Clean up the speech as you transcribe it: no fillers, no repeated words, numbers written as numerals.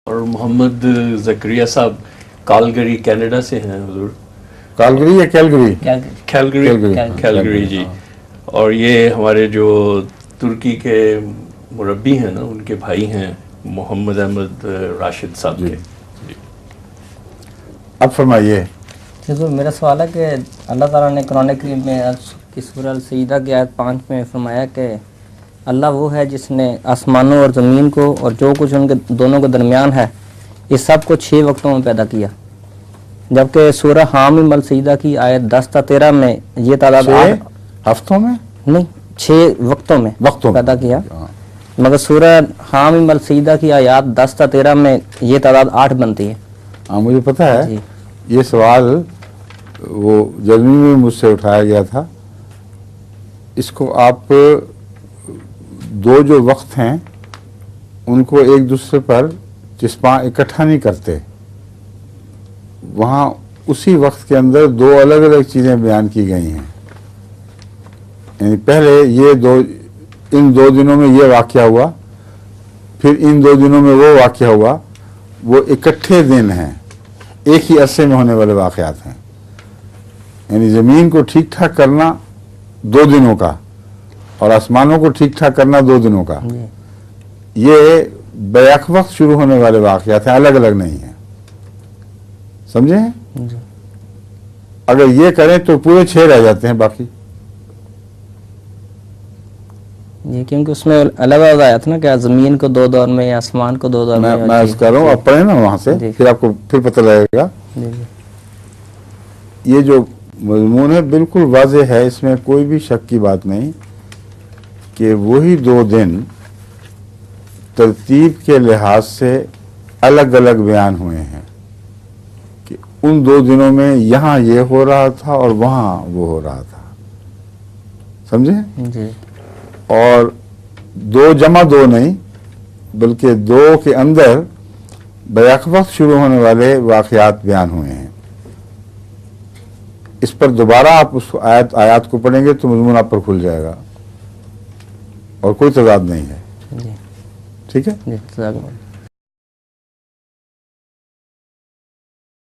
اور محمد زکریا صاحب کالگری کینیڈا سے ہیں حضور. کالگری یا کیلگری؟ کیلگری جی. اور یہ ہمارے جو ترکی کے مربی ہیں نا ان کے بھائی ہیں محمد احمد راشد صاحب کے. اب فرمائیے. حضور میرا سوال ہے کہ اللہ تعالیٰ نے قرآن کریم میں کی سورہ السجدہ کی آیت 5 میں فرمایا کہ اللہ وہ ہے جس نے آسمانوں اور زمین کو اور جو کچھ ان کے دونوں کے درمیان ہے یہ سب کو 6 وقتوں میں پیدا کیا، جبکہ سورہ حامیم السجدہ کی آیت 10 تا 13 میں یہ تعداد 6 ہفتوں میں نہیں 6 وقتوں میں پیدا کیا، مگر سورہ حامیم السجدہ کی آیات 10 تا 13 میں یہ تعداد 8 بنتی ہے. ہاں مجھے پتہ ہے جی. یہ سوال وہ جرمنی میں مجھ سے اٹھایا گیا تھا. اس کو آپ دو جو وقت ہیں ان کو ایک دوسرے پر چسپاں اکٹھا نہیں کرتے، وہاں اسی وقت کے اندر دو الگ الگ چیزیں بیان کی گئی ہیں. یعنی پہلے ان دو دنوں میں یہ واقعہ ہوا، پھر ان 2 دنوں میں وہ واقعہ ہوا. وہ اکٹھے دن ہیں، ایک ہی عرصے میں ہونے والے واقعات ہیں. یعنی زمین کو ٹھیک ٹھاک کرنا 2 دنوں کا اور آسمانوں کو ٹھیک ٹھاک کرنا 2 دنوں کا، یہ بیک وقت شروع ہونے والے واقعات ہیں، الگ الگ نہیں ہیں. سمجھے؟ اگر یہ کریں تو پورے 6 رہ جاتے ہیں باقی. یہ کیونکہ اس میں الگ الگ آیا تھا نا کہ زمین کو 2 دور میں یا آسمان کو 2 دور میں. میں اس کر رہا ہوں، آپ پڑھیں نا وہاں سے، پھر آپ کو پھر پتہ لگے گا. یہ جو مضمون ہے بالکل واضح ہے، اس میں کوئی بھی شک کی بات نہیں کہ وہی 2 دن ترتیب کے لحاظ سے الگ الگ بیان ہوئے ہیں کہ ان 2 دنوں میں یہاں یہ ہو رہا تھا اور وہاں وہ ہو رہا تھا. سمجھے؟ جی. اور 2 جمع 2 نہیں بلکہ 2 کے اندر بیک وقت شروع ہونے والے واقعات بیان ہوئے ہیں. اس پر دوبارہ آپ اس آیات کو پڑھیں گے تو مضمون آپ پر کھل جائے گا اور کوئی تضاد نہیں ہے. ٹھیک ہے؟ جی.